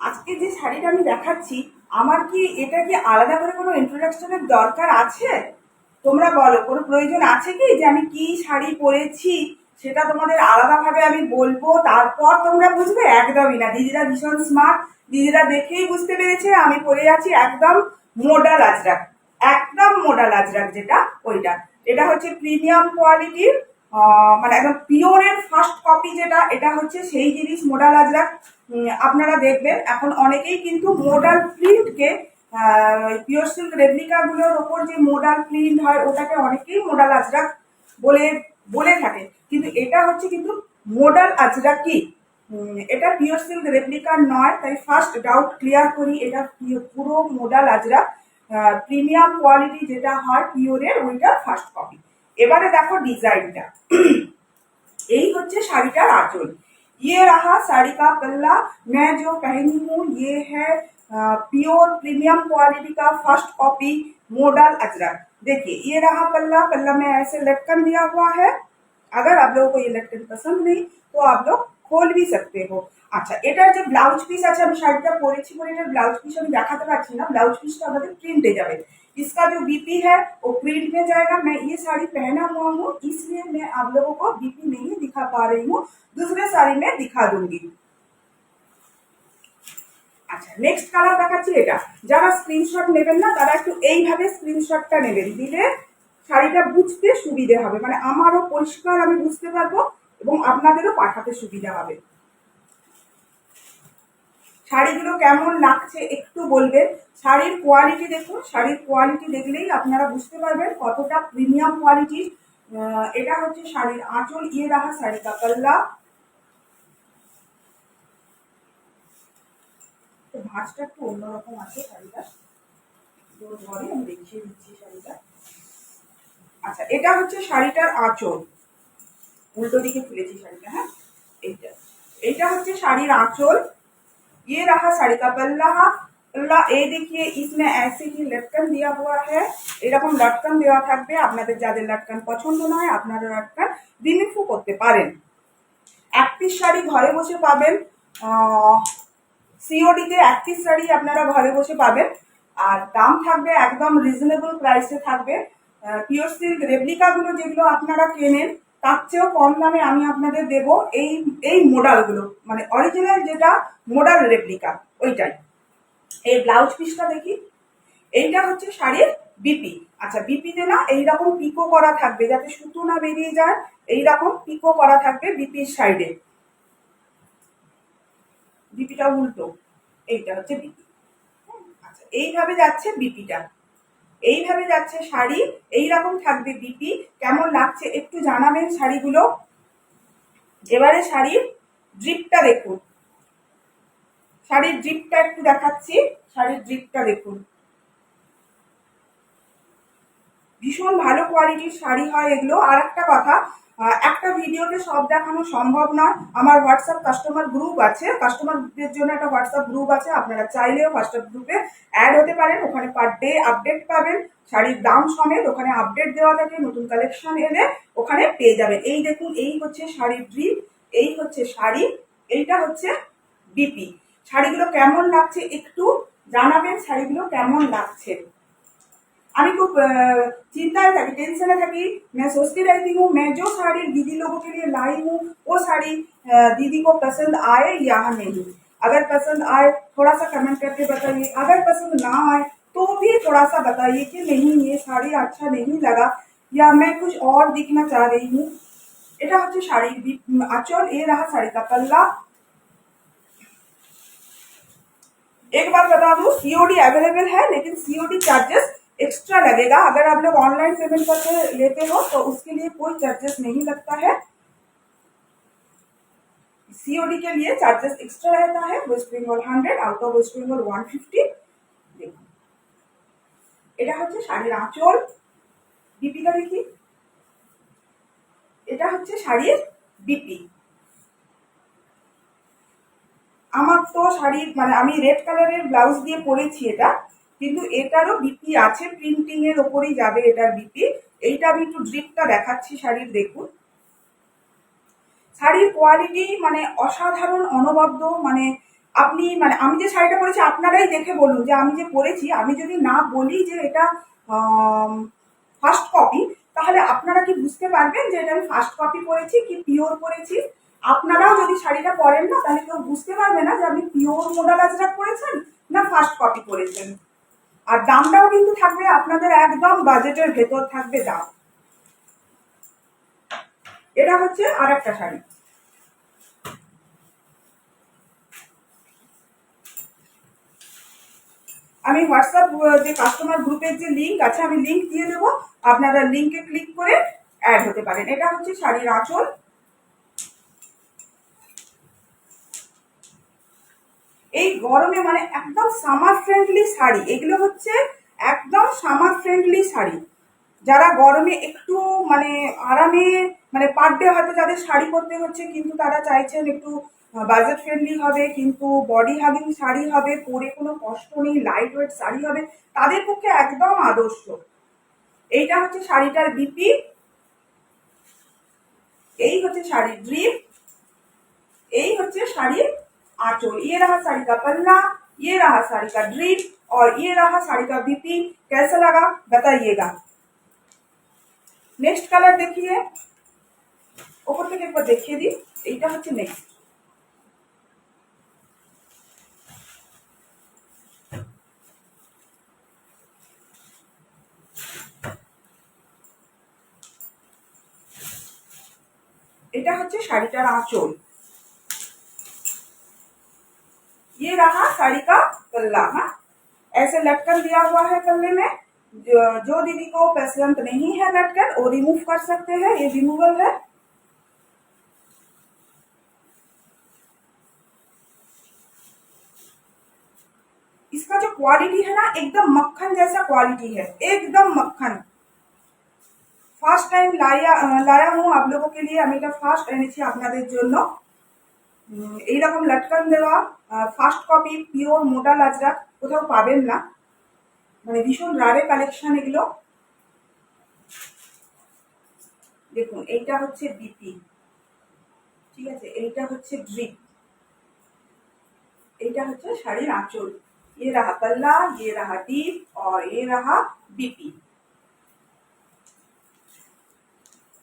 আজকে যে শাড়িটা আমি দেখাচ্ছি, আমার কি এটা কি আলাদা করে কোনো ইন্ট্রোডাকশনের দরকার আছে? তোমরা বলো, কোনো প্রয়োজন আছে কি যে আমি কি শাড়ি পরেছি সেটা তোমাদের আলাদাভাবে আমি বলবো তারপর তোমরা বুঝবে? একদমই না। দিদিরা ভীষণ স্মার্ট, দিদিরা দেখেই বুঝতে পেরেছে আমি পরে আছি একদম মোডাল আজরাক। একদম মোডাল আজরাক যেটা ওইটা, এটা হচ্ছে প্রিমিয়াম কোয়ালিটির, মানে একদম পিওরের ফার্স্ট কপি যেটা, এটা হচ্ছে সেই জিনিস মোডাল আজরাক। আপনারা দেখবেন এখন অনেকেই কিন্তু মোডাল প্রিন্টকে, পিওর সিল্ক রেপ্লিকা গুলোর ওপর যে মোডাল প্রিন্ট হয় ওটাকে অনেকেই মোডাল আজরাক বলে বলে থাকে, কিন্তু এটা হচ্ছে কিন্তু মোডাল আজরাক কি, এটা পিওর সিল্ক রেপ্লিকা নয়। তাই ফার্স্ট ডাউট ক্লিয়ার করি, এটা পুরো মোডাল আজরাক প্রিমিয়াম কোয়ালিটি যেটা হয় পিওরের, ওইটা ফার্স্ট কপি। এবারে দেখো ডিজাইনটা। यही হচ্ছে শাড়িটার আঁচল। ये रहा साड़ी का पल्ला। मैं जो पहनी हूँ ये है प्योर प्रीमियम क्वालिटी का फर्स्ट कॉपी मॉडल अजरक। देखिए ये रहा पल्ला, पल्ला में ऐसे लटकन दिया हुआ है। अगर आप लोगों को ये लटकन पसंद नहीं तो आप लोग खोल भी सकते हो। আচ্ছা, এটার যে ব্লাউজ পিস আছে, আমি শাড়িটা পরেছি বলে এটার ব্লাউজ পিস আমি দেখাতে পারছি না, ব্লাউজ পিসটা আমাদের প্রিন্টে যাবে। इसका जो बीपी है वो प्रिंट में जाएगा। मैं ये साड़ी पहना हुआ हूँ इसलिए मैं आप लोगों को बीपी नहीं दिखा पा रही हूँ, दूसरे साड़ी में दिखा दूंगी। আচ্ছা, নেক্সট কালার দেখাচ্ছি। এটা যারা স্ক্রিনশট নেবেন না তারা একটু এইভাবে স্ক্রিনশটটা নেবেন, দিলে শাড়িটা বুঝতে সুবিধে হবে, মানে আমারও পরিষ্কার আমি বুঝতে পারবো এবং আপনাদেরও পাঠাতে সুবিধা হবে। শাড়িগুলো কেমন লাগছে একটু বলবেন। শাড়ির কোয়ালিটি দেখুন, শাড়ির কোয়ালিটি দেখলেই আপনারা বুঝতে পারবেন কতটা প্রিমিয়াম কোয়ালিটির। এটা হচ্ছে শাড়ির আঁচল। ইয়ে রাহা শাড়ি কা পাল্লা। ভাঁজটা একটু অন্যরকম আছে শাড়িটা, ঘরে আমি দেখিয়ে দিচ্ছি শাড়িটা। আচ্ছা, এটা হচ্ছে শাড়িটার আঁচল, উল্টো দিকে খুলেছি শাড়িটা। হ্যাঁ, এইটা এইটা হচ্ছে শাড়ির আঁচল। ये रहा साड़ी का पल्ला। पल्ला এই देखिए इसमें ऐसे ही लटकन दिया हुआ है। এরকম লটকন দেওয়া থাকবে, আপনাদের যাদের লটকন পছন্দ নয় আপনারা লটকন রিমুভও করতে পারেন। এক পিস শাড়ি ঘরে বসে পাবেন, সিওডিতে এক পিস শাড়ি আপনারা ঘরে বসে পাবেন, আর দাম থাকবে একদম রিজনেবল প্রাইসে থাকবে। পিওর সিল্ক রেপ্লিকাগুলো যেগুলো আপনারা কেনেন তার চেয়েও কম দামে আমি আপনাদের দেবো এই এই মডেলগুলো, মানে অরিজিনাল যেটা মডেল রেপ্লিকা ওইটাই। এই ব্লাউজ পিসটা দেখি, এইটা হচ্ছে শাড়ির বিপি। আচ্ছা, বিপিতে না এইরকম পিকো করা থাকবে যাতে সুতো না বেরিয়ে যায়, এইরকম পিকো করা থাকবে বিপির সাইডে। বিপিটা উল্টো, এইটা হচ্ছে বিপি। আচ্ছা, এইভাবে যাচ্ছে বিপিটা, এইভাবে যাচ্ছে শাড়ি, এইরকম থাকবে বিপি। কেমন লাগছে একটু জানাবেন শাড়িগুলো। এবারে শাড়ির ড্রিপটা দেখুন, শাড়ির ড্রিপটা একটু দেখাচ্ছি। শাড়ির ড্রিপটা দেখুন, ভীষণ ভালো কোয়ালিটির শাড়ি হয় এগুলো। আর একটা কথা, একটা ভিডিওতে সব দেখানো সম্ভব নয়। আমার হোয়াটসঅ্যাপ কাস্টমার গ্রুপ আছে, কাস্টমারদের জন্য একটা হোয়াটসঅ্যাপ গ্রুপ আছে, আপনারা চাইলেও হোয়াটসঅ্যাপ গ্রুপে অ্যাড হতে পারেন। ওখানে পার ডে আপডেট পাবেন, শাড়ির দাম সমেত ওখানে আপডেট দেওয়া থাকে, নতুন কালেকশন এলে ওখানে পেয়ে যাবেন। এই দেখুন, এই হচ্ছে শাড়ির ড্রিপ, এই হচ্ছে শাড়ি, এইটা হচ্ছে বিপি। শাড়িগুলো কেমন লাগছে একটু জানাবেন, শাড়িগুলো কেমন লাগছে। আমি खूब चिंताएं थकी, टेंशन थकी। मैं सोचती रहती हूँ मैं जो साड़ी दीदी लोगों के लिए लाई हूँ वो साड़ी दीदी को पसंद आए या नहीं। अगर पसंद आए थोड़ा सा कमेंट करके बताइए, अगर पसंद ना आए तो भी थोड़ा सा बताइए कि नहीं ये साड़ी अच्छा नहीं लगा या मैं कुछ और दिखना चाह रही हूँ। এটা হচ্ছে শাড়ির আঁচল। ये रहा साड़ी का पल्ला। एक बार बता दूं, सीओडी अवेलेबल है लेकिन सीओडी चार्जेस एक्स्ट्रा लगेगा। अगर आप लोग ऑनलाइन पेमेंट करके लेते हो तो उसके लिए कोई चार्जेस नहीं लगता है, सीओडी के लिए चार्जेस एक्स्ट्रा रहता है। West Bengal 100, out of West Bengal 150। देखो, এটা হচ্ছে শাড়ির আঁচল। বিপিটা দেখি, এটা হচ্ছে শাড়ির বিপি। আমার তো শাড়ির মানে আমি রেড কালারের ব্লাউজ দিয়ে পরেছি এটা, কিন্তু এটারও বিপি আছে, প্রিন্টিং এর ওপরেই যাবে এটার বিপি। এইটা আমি একটু ড্রিপটা দেখাচ্ছি শাড়ির, দেখুন শাড়ির কোয়ালিটি মানে অসাধারণ, অনবদ্য। মানে আপনি মানে আমি যে শাড়িটা পরেছি আপনারাই দেখে বলুন যে আমি যে পরেছি, আমি যদি না বলি যে এটা ফার্স্ট কপি, তাহলে আপনারা কি বুঝতে পারবেন যে এটা আমি ফার্স্ট কপি পরেছি কি পিওর পরেছি? আপনারাও যদি শাড়িটা পরেন না তাহলে কেউ বুঝতে পারবে না যে আপনি পিওর মোডাল আজরাক পরেছেন না ফার্স্ট কপি পরেছেন। আর দামটাও কিন্তু থাকবে আপনাদের একদম বাজেটের ভেতর থাকবে দাম। এটা হচ্ছে আর একটা শাড়ি। আমি হোয়াটসঅ্যাপ যে কাস্টমার গ্রুপের যে লিঙ্ক আছে আমি লিঙ্ক দিয়ে দেবো, আপনারা লিঙ্কে ক্লিক করে অ্যাড হতে পারেন। এটা হচ্ছে শাড়ির আঁচল। এই গরমে মানে একদম সামার ফ্রেন্ডলি শাড়ি, এগুলো হচ্ছে একদম সামার ফ্রেন্ডলি শাড়ি। যারা গরমে একটু মানে আরামে মানে পার ডে হয়তো যাদের শাড়ি পরতে হচ্ছে কিন্তু তারা চাইছেন একটু বাজেট ফ্রেন্ডলি হবে কিন্তু বডি হাগিং শাড়ি হবে, পরে কোনো কষ্ট নেই, লাইট ওয়েট শাড়ি হবে, তাদের পক্ষে একদম আদর্শ। এইটা হচ্ছে শাড়িটার বিপি, এই হচ্ছে শাড়ির ড্রিপ, এই হচ্ছে শাড়ির आंचल। ये रहा साड़ी का पल्ला, ये रहा साड़ी का ड्रिप और ये रहा साड़ी का बीपी। कैसा लगा बताइएगा। नेक्स्ट कलर देखिए, ऊपर থেকে একবার দেখিয়ে দিই। এইটা হচ্ছে নেক্সট। এটা হচ্ছে শাড়িটার আঁচল। ये रहा साड़ी का पल्ला। हाँ, ऐसे लटकन दिया हुआ है पल्ले में। जो दीदी को पसंद नहीं है लटकन वो रिमूव कर सकते हैं, ये रिमूवल है। इसका जो क्वालिटी है ना एकदम मक्खन जैसा क्वालिटी है, एकदम मक्खन। ফার্স্ট টাইম লায়া হুম आप लोगों के लिए। আমি এটা ফার্স্ট এনেছি আপনাদের জন্য। এইরকম লটকন দেওয়া first copy pure modal Ajrak কোথাও পাবেন না, মানে ভীষণ রারে কালেকশন এগুলো। দেখুন এইটা হচ্ছে বিপি, ঠিক আছে, এইটা হচ্ছে ড্রিপ, এইটা হচ্ছে শাড়ির আঁচল। ये रहा पल्ला, ये रहा डीप और ये रहा बीपी।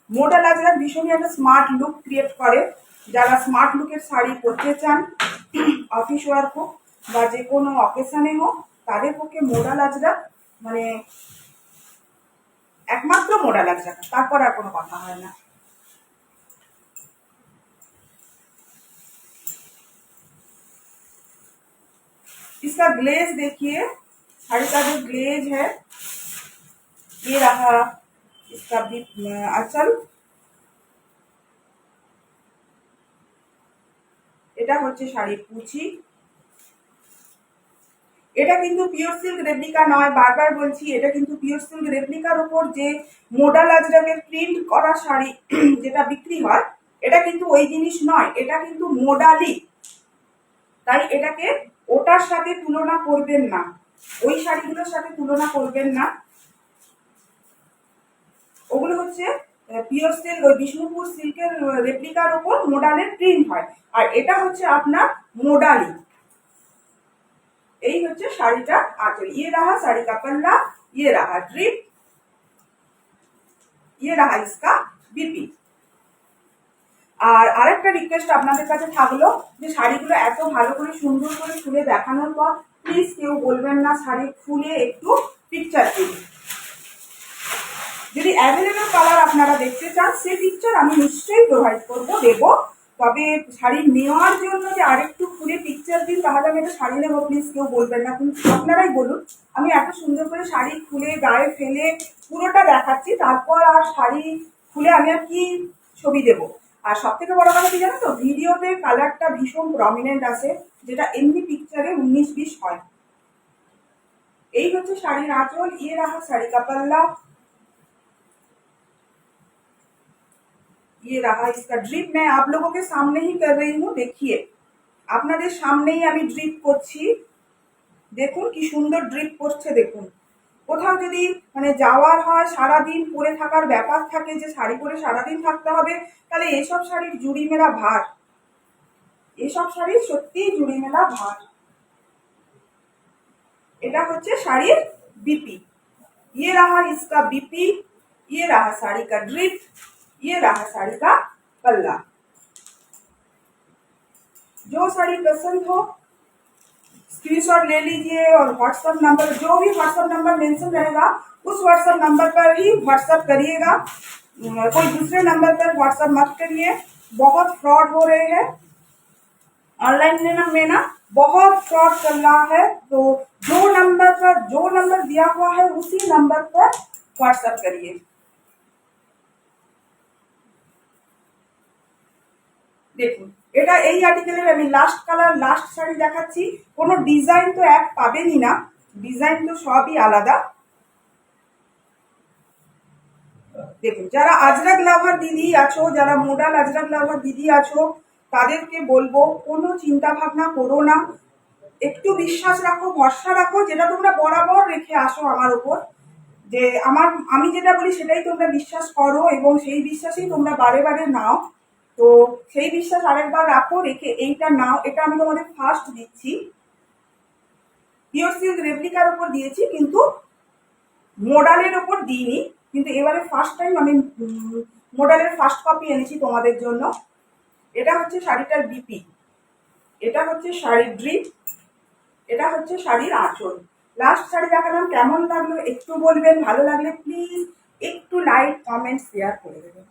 মোডাল আজরাক ভীষণই একটা স্মার্ট লুক ক্রিয়েট করে। যারা স্মার্ট লুকের শাড়ি পরতে চান অফিস ওয়ার্ক হোক বা যে কোনো অকেশনে হোক, তাদের পক্ষে মোডাল আজরাক মানে একমাত্র মোডাল আজরাক, তারপর আর কোনো কথা হয় না। इसका ग्लेज देखिए, साड़ी का जो ग्लेज है ये रहा इसका भी आंचल। এটা হচ্ছে শাড়ির কুচি। এটা কিন্তু পিওর সিল্ক রেপ্লিকা নয়, বারবার বলছি এটা কিন্তু পিওর সিল্ক রেপ্লিকার উপর যে মোডাল আজরাকের প্রিন্ট করা শাড়ি যেটা বিক্রি হয় এটা কিন্তু ওই জিনিস নয়, এটা কিন্তু মোডালি। তাই এটাকে ওটার সাথে তুলনা করবেন না, ওই শাড়িগুলোর সাথে তুলনা করবেন না। ওগুলো হচ্ছে পিওর সিল্ক, ওই বিষ্ণুপুর সিল্কের রেপ্লিকার ওপর মোডালের প্রিন্ট হয়, আর এটা হচ্ছে আপনার মোডালি। এই হচ্ছে শাড়িটা আঁচল। ये रहा साड़ी का पल्ला, ये रहा ड्रिप, ये रहा इसका बीपी। আর আরেকটা রিকোয়েস্ট আপনাদের কাছে থাকলো যে শাড়িগুলো এত ভালো করে সুন্দর করে খুলে দেখানোর পর প্লিজ কেউ বলবেন না শাড়ি খুলে একটু পিকচার দিন। যদি অ্যাভেলেবেল কালার আপনারা দেখতে চান সেই পিকচার আমি নিশ্চয়ই প্রোভাইড করবো, দেবো। তবে শাড়ি নেওয়ার জন্য যে আরেকটু খুলে পিকচার দিন তাহলে আমি এটা শাড়ি নেবো প্লিজ কেউ বলবেন না, কিন্তু আপনারাই বলুন। আমি এত সুন্দর করে শাড়ি খুলে গায়ে ফেলে পুরোটা দেখাচ্ছি, তারপর আর শাড়ি খুলে আমি আর কি ছবি দেবো। আর সব থেকে বড় কথা কি জানো তো, ভিডিওতে কালারটা ভীষণ প্রমিনেন্ট আছে যেটা এমনি পিকচারে 19-20 হয়। এই হচ্ছে শাড়ির আঁচল। ये रहा শাড়ি का पल्ला, ये रहा इसका ड्रिप। मैं आप लोगों के सामने ही कर रही हूँ, देखिए আপনাদের সামনেই আমি ড্রিপ করছি। দেখুন কি সুন্দর ড্রিপ করছে। দেখুন কোথাও যদি মানে যাওয়ার হয়, সারাদিন পরে থাকার ব্যাপার থাকে যে শাড়ি পরে সারাদিন থাকতে হবে, তাহলে এসব শাড়ির জুড়ি মেরা ভার। এসব শাড়ির সত্যিই জুড়ি মেলা ভার। এটা হচ্ছে শাড়ির बीपी। ये रहा इसका बीपी, ये रहा साड़ी का ड्रिप, ये रहा साड़ी का पल्ला। जो साड़ी पसंद हो स्क्रीनशॉट ले लीजिए और व्हाट्सएप नंबर, जो भी व्हाट्सएप नंबर मेंशन रहेगा उस व्हाट्सएप नंबर पर ही व्हाट्सएप करिएगा। कोई दूसरे नंबर पर व्हाट्सएप मत करिए, बहुत फ्रॉड हो रहे हैं ऑनलाइन लेना में ना, बहुत फ्रॉड चल रहा है। तो जो नंबर दिया हुआ है उसी नंबर पर व्हाट्सएप करिए। দেখুন, এটা এই আর্টিকেলের আমি লাস্ট কালার লাস্ট শাড়ি দেখাচ্ছি। কোনো ডিজাইন তো এক পাবেনই না, ডিজাইন তো সবই আলাদা। দেখুন, যারা আজরাক লাভার দিদি আছো, যারা মোডাল আজরাক লাভার দিদি আছো, তাদেরকে বলবো কোনো চিন্তা ভাবনা করো না, একটু বিশ্বাস রাখো, ভরসা রাখো, যেটা তোমরা বরাবর রেখে আসো আমার উপর, যে আমি যেটা বলি সেটাই তোমরা বিশ্বাস করো এবং সেই বিশ্বাসেই তোমরা বারে বারে নাও। তো সেই বিশ্বাস আরেকবার রাখো, রেখে এইটা নাও। এটা আমি তোমাদের ফার্স্ট দিচ্ছি, পিওর সিল্ক রেপ্লিকার উপর দিয়েছি কিন্তু মডালের ওপর দিইনি, কিন্তু এবারে ফার্স্ট টাইম আমি মডালের ফার্স্ট কপি এনেছি তোমাদের জন্য। এটা হচ্ছে শাড়িটার बीपी, এটা হচ্ছে শাড়ির ড্রিপ, এটা হচ্ছে শাড়ির আঁচল। লাস্ট শাড়ি দেখালাম, কেমন লাগলো একটু বলবেন, ভালো লাগলে প্লিজ একটু লাইক কমেন্ট শেয়ার করে দেবেন।